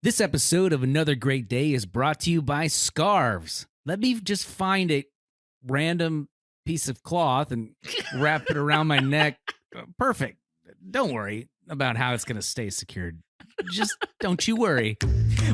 This episode of Another Great Day is brought to you by Scarves. Let me just find a random piece of cloth and wrap it around my neck. Perfect. Don't worry about how it's going to stay secured. Just don't you worry.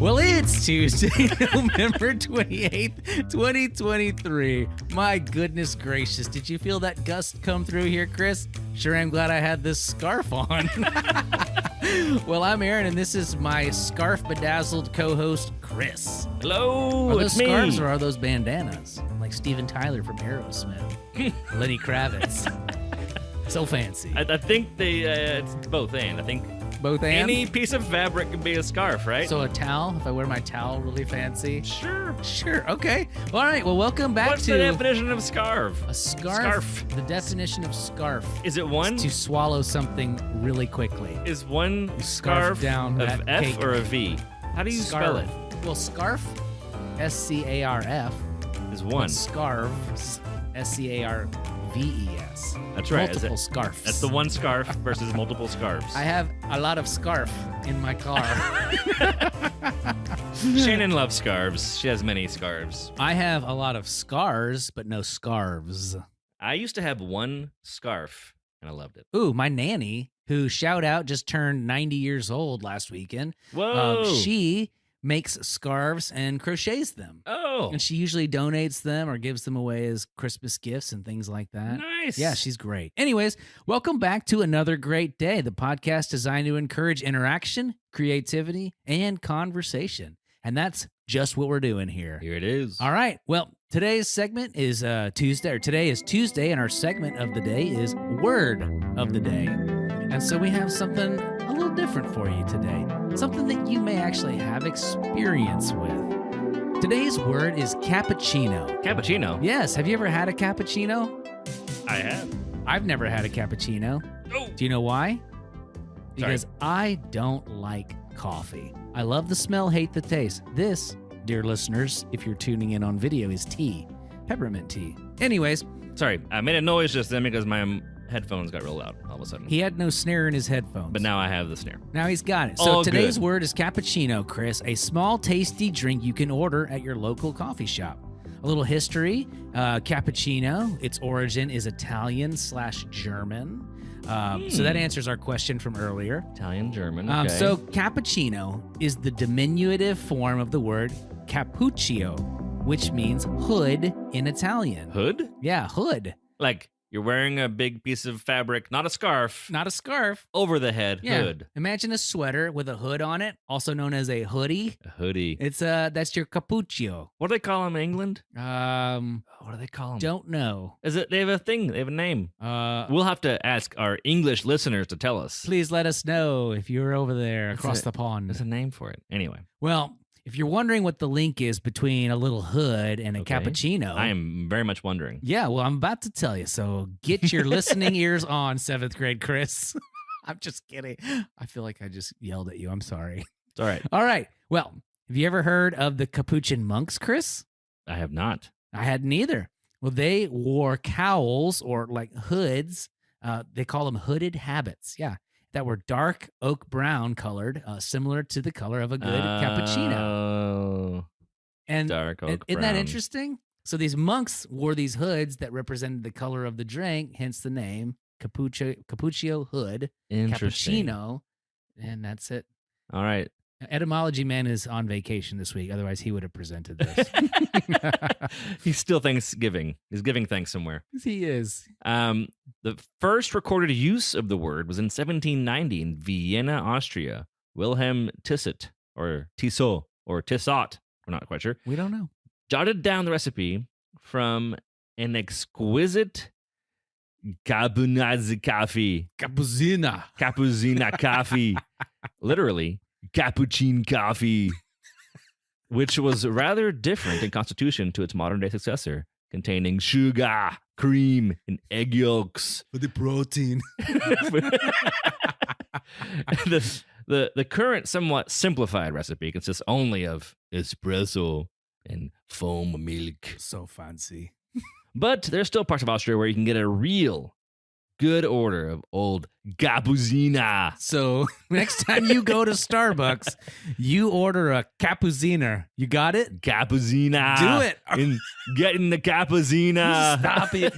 Well, it's Tuesday, November 28th, 2023. My goodness gracious. Did you feel that gust come through here, Chris? Sure, I'm glad I had this scarf on. Well, I'm Aaron, and this is my scarf-bedazzled co-host, Chris. Hello, Are those it's me. scarves or are those bandanas? Like Steven Tyler from Aerosmith. Lenny Kravitz. So fancy. I think it's both and. I think Both and? any piece of fabric can be a scarf, right? So a towel, if I wear my towel really fancy? Sure. Sure, okay. All right, well, welcome back What's to the definition of scarf? a scarf. Scarf. The definition of scarf Is it one? is to swallow something really quickly. Is one scarf scarf down of that F cake. or a V? How do you spell it? Well, scarf, S-C-A-R-F. Is one. But scarves, S-C-A-R-V-E-S. That's right. Multiple scarves. That's the one scarf versus multiple scarves. I have a lot of scarf in my car. Shannon loves scarves. She has many scarves. I have a lot of scars, but no scarves. I used to have one scarf, and I loved it. Ooh, my nanny, who shout out just turned 90 years old last weekend. Whoa. She makes scarves and crochets them. Oh. And she usually donates them or gives them away as Christmas gifts and things like that. Nice. Yeah, she's great. Anyways, welcome back to Another Great Day, the podcast designed to encourage interaction, creativity, and conversation. And that's just what we're doing here. Here it is. All right. Well, today's segment is Tuesday, or today is Tuesday, and our segment of the day is Word of the Day. And so we have something a little different for you today, something that you may actually have experience with. Today's word is cappuccino. Cappuccino. Yes. Have you ever had a cappuccino? I have. I've never had a cappuccino. Oh. Do you know why? Because Sorry. I don't like coffee. I love the smell, hate the taste. This, dear listeners, if you're tuning in on video, is tea. Peppermint tea. Anyways, Sorry, I made a noise just then because my headphones got real loud all of a sudden. he had no snare in his headphones. But now I have the snare. Now he's got it. So All today's good. word is cappuccino, Chris, a small, tasty drink you can order at your local coffee shop. A little history, cappuccino, its origin is Italian/German. So that answers our question from earlier. Italian, German. Okay. So cappuccino is the diminutive form of the word cappuccio, which means hood in Italian. hood? Yeah, hood. Like you're wearing a big piece of fabric, not a scarf, Not a scarf. over the head. Yeah. Hood. Imagine a sweater with a hood on it, also known as a hoodie. A hoodie. It's that's your cappuccio. What do they call them in England? Don't What do they call them? know. Is it? They have a thing. They have a name. Uh, We'll have to ask our English listeners to tell us. please let us know if you're over there That's across it. the pond. There's a name for it. Anyway, Well, if you're wondering what the link is between a little hood and a Okay. cappuccino, I am very much wondering. Yeah, well, I'm about to tell you. So get your listening ears on, 7th grade Chris. I'm just kidding. I feel like I just yelled at you. I'm sorry. It's all right. All right. Well, have you ever heard of the Capuchin Monks, Chris? I have not. I hadn't either. Well, they wore cowls or like hoods. They call them hooded habits. Yeah. That were dark oak brown colored, similar to the color of a good cappuccino. Oh, And dark oak isn't that brown. interesting? So these monks wore these hoods that represented the color of the drink, hence the name Cappuccio hood, Interesting. cappuccino, and that's it. All right. Etymology man is on vacation this week. Otherwise, he would have presented this. He's still Thanksgiving. He's giving thanks somewhere. He is. The first recorded use of the word was in 1790 in Vienna, Austria. Wilhelm Tissot, or Tissot, or Tissot, we're not quite sure, We don't know. jotted down the recipe from an exquisite Cappuccino coffee. Cappuccina. Cappuccino coffee. Literally, cappuccino coffee. Which was rather different in constitution to its modern day successor, containing sugar, cream, and egg yolks. For the protein. The current somewhat simplified recipe consists only of espresso and foam milk. So fancy. But there's still parts of Austria where you can get a real good order of old Cappuccino. So next time you go to Starbucks, you order a Cappuccino. You got it? Cappuccino. Do it. And getting the Cappuccino. Stop it.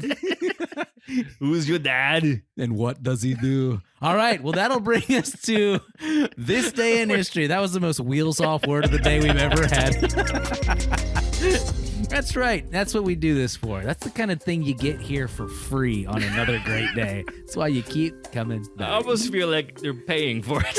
Who's your dad? And what does he do? All right. Well, that'll bring us to this day in history. That was the most wheels off word of the day we've ever had. That's right. That's what we do this for. That's the kind of thing you get here for free on another great day. That's why you keep coming back. I almost feel like they're paying for it.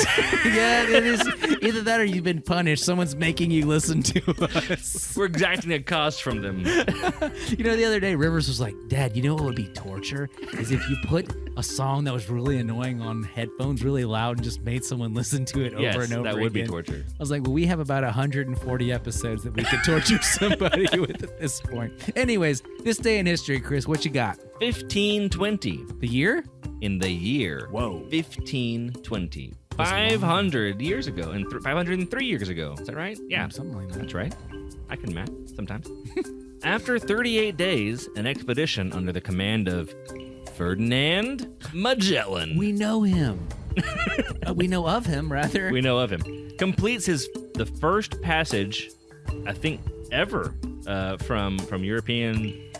Yeah, it is. Either that or you've been punished. Someone's making you listen to us. We're exacting a cost from them. You know, the other day, Rivers was like, Dad, you know what would be torture? Is if you put a song that was really annoying on headphones really loud and just made someone listen to it over Yes, and over that again. would be torture. I was like, well, we have about 140 episodes that we could torture somebody with at this point. Anyways, this day in history, Chris, what you got? 1520. The year? In the year. Whoa. 1520. 500 years ago. And 503 years ago. Is that right? Yeah. Something like that. That's right. I can math sometimes. After 38 days, an expedition under the command of Ferdinand Magellan. We know him. We know of him, rather. We know of him. Completes the first passage, I think, ever from European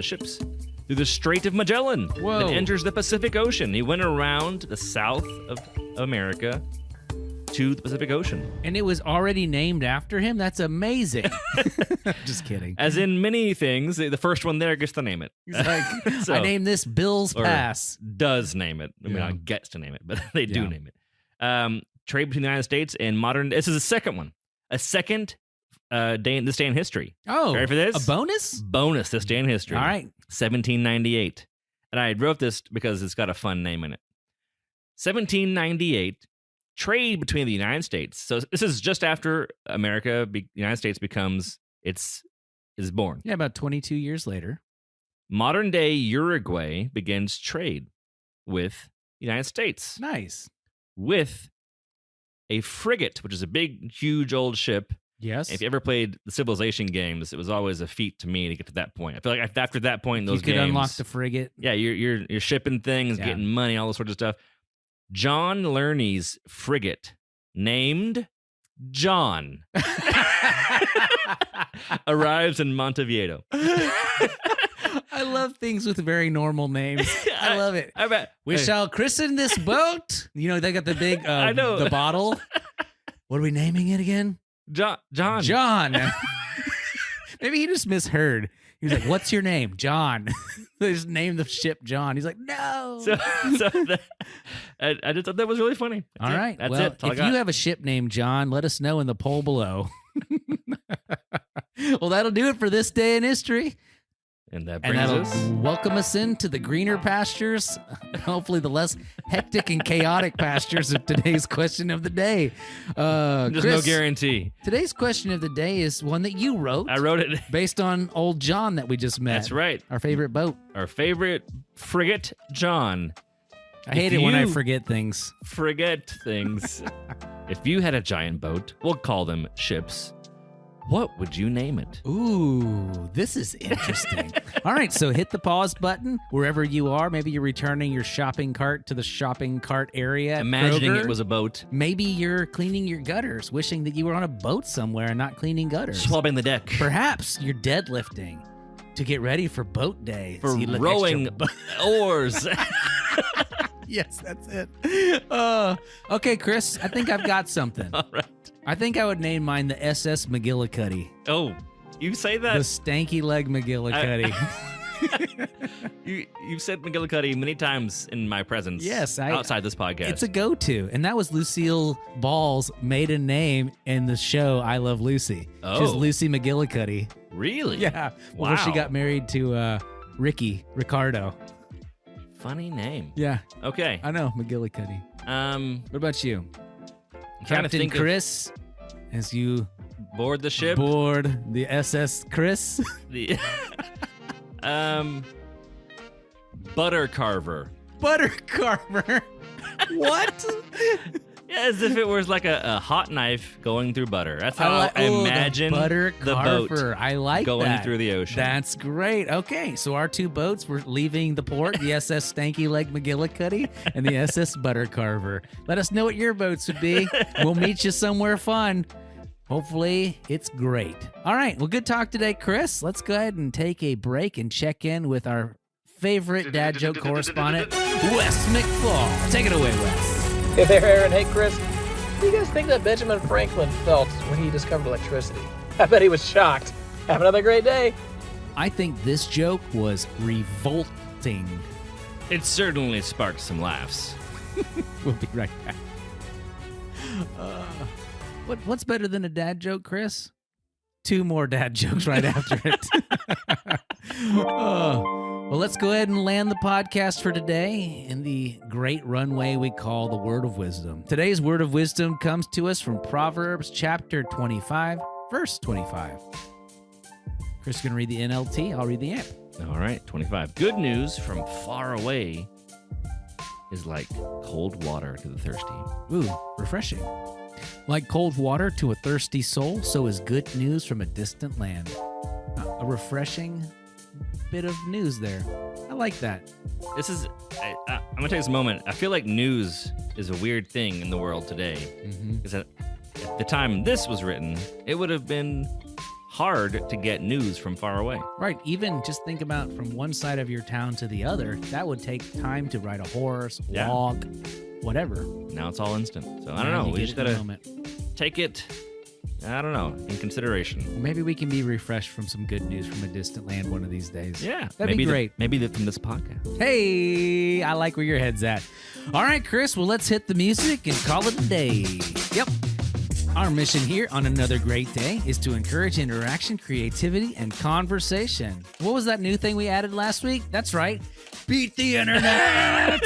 ships through the Strait of Magellan. Whoa. And enters the Pacific Ocean. He went around the south of America to the Pacific Ocean. And it was already named after him? That's amazing. Just kidding. As in many things, the first one there gets to name it. He's like, So- I named this Bill's Or Pass. does name it. I mean, Yeah. not gets to name it, but they do Yeah. name it. Trade between the United States and modern. This is a second one. A second this day in history. Oh, Ready for this? a bonus? Bonus this day in history. All right. 1798. And I wrote this because it's got a fun name in it. 1798. Trade between the United States. So this is just after United States is born. Yeah, about 22 years later. Modern day Uruguay begins trade with the United States. Nice. With a frigate, which is a big, huge old ship. Yes. If you ever played the Civilization games, it was always a feat to me to get to that point. I feel like after that point in those you could games, unlock the frigate. yeah, you're shipping things, Yeah. getting money, all this sort of stuff. John Lerney's frigate, named John, arrives in Montevideo. I love things with very normal names. I love it. I bet We shall christen this boat. You know, they got the big, I know. the bottle. What are we naming it again? John. John. Maybe he just misheard. He was like, what's your name? John. They just named the ship John. He's like, no. I just thought that was really funny. All right. That's well, it. That's all I if got. you have a ship named John, let us know in the poll below. Well, that'll do it for this day in history. And that And brings that'll us. welcome us into the greener pastures, hopefully the less hectic and chaotic pastures of today's question of the day. There's no Chris, guarantee. today's question of the day is one that you wrote I wrote it. based on old John that we just met. That's right. Our favorite boat. Our favorite frigate, John. I hate If it when I you- forget things. Forget things. If you had a giant boat, we'll call them ships. What would you name it? Ooh, this is interesting. All right, so hit the pause button wherever you are. Maybe you're returning your shopping cart to the shopping cart area. at Imagining Kroger. it was a boat. Maybe you're cleaning your gutters, wishing that you were on a boat somewhere and not cleaning gutters. Swabbing the deck. Perhaps you're deadlifting to get ready for boat day. For So you look rowing extra oars. Yes, that's it. Okay, Chris, I think I've got something. All right. I think I would name mine the SS McGillicuddy. Oh, you say The that? stanky leg McGillicuddy. You've said McGillicuddy many times in my presence. Yes, outside this podcast. It's a go-to, and that was Lucille Ball's maiden name in the show I Love Lucy. Oh. She's Lucy McGillicuddy. Really? Yeah, before she Wow. got married to Ricardo. Funny name. Yeah, Okay. I know McGillicuddy. What about you, I'm trying to Captain think Chris? As you board the ship. board the SS Chris. The Butter carver. Butter Carver. What? As if it was like a hot knife going through butter. That's how I the imagine butter the boat carver. I like going that. through the ocean. That's great. Okay, so our two boats were leaving the port, the SS Stanky Leg McGillicuddy and the SS Butter Carver. Let us know what your boats would be. We'll meet you somewhere fun. Hopefully, it's great. All right, well, good talk today, Chris. Let's go ahead and take a break and check in with our favorite dad joke correspondent, Wes McFall. Take it away, Wes. Hey there, Aaron. Hey, Chris. What do you guys think that Benjamin Franklin felt when he discovered electricity? I bet he was shocked. Have another great day. I think this joke was revolting. It certainly sparked some laughs. We'll be right back. What's better than a dad joke, Chris? Two more dad jokes right after it. Well, let's go ahead and land the podcast for today in the great runway we call the Word of Wisdom. Today's Word of Wisdom comes to us from Proverbs chapter 25, verse 25. Chris is going to read the NLT. I'll read the AMP. All right, 25. Good news from far away is like cold water to the thirsty. Ooh, refreshing. Like cold water to a thirsty soul, so is good news from a distant land. A refreshing bit of news there. I like that. I'm going to take this moment. I feel like news is a weird thing in the world today. Because at the time this was written, it would have been hard to get news from far away. Right. Even just think about from one side of your town to the other, that would take time to ride a horse, walk, whatever. Now it's all instant. So I don't know. We just got to take it, I don't know, in consideration. Maybe we can be refreshed from some good news from a distant land one of these days. Yeah. That'd be great. Maybe from this podcast. Hey, I like where your head's at. All right, Chris, well, let's hit the music and call it a day. Yep. Our mission here on Another Great Day is to encourage interaction, creativity, and conversation. What was that new thing we added last week? That's right. Beat the internet!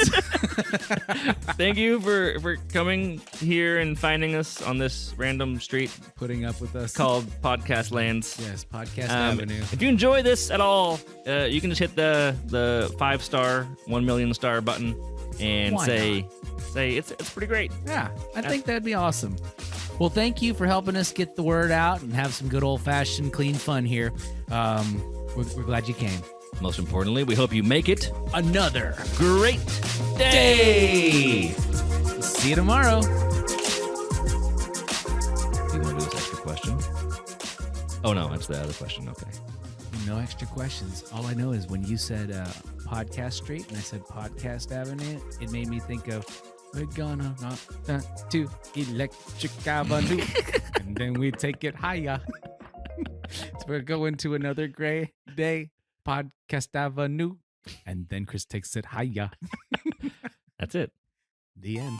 Thank you for coming here and finding us on this random street. Putting up with us. Called Podcast Lands. Yes, Podcast Avenue. If you enjoy this at all, you can just hit the 5-star, 1 million star button and say it's pretty great. Yeah, I think that'd be awesome. Well, thank you for helping us get the word out and have some good old-fashioned clean fun here. We're glad you came. Most importantly, we hope you make it another great day. See you tomorrow. Do you want to do this extra question? Oh, no, that's the other question. Okay. No extra questions. All I know is when you said Podcast Street and I said Podcast Avenue, it made me think of we're gonna knock that to Electric Avenue and then we take it higher. So we're going to another great day, Podcast Avenue, and then Chris takes it higher. That's it. The end.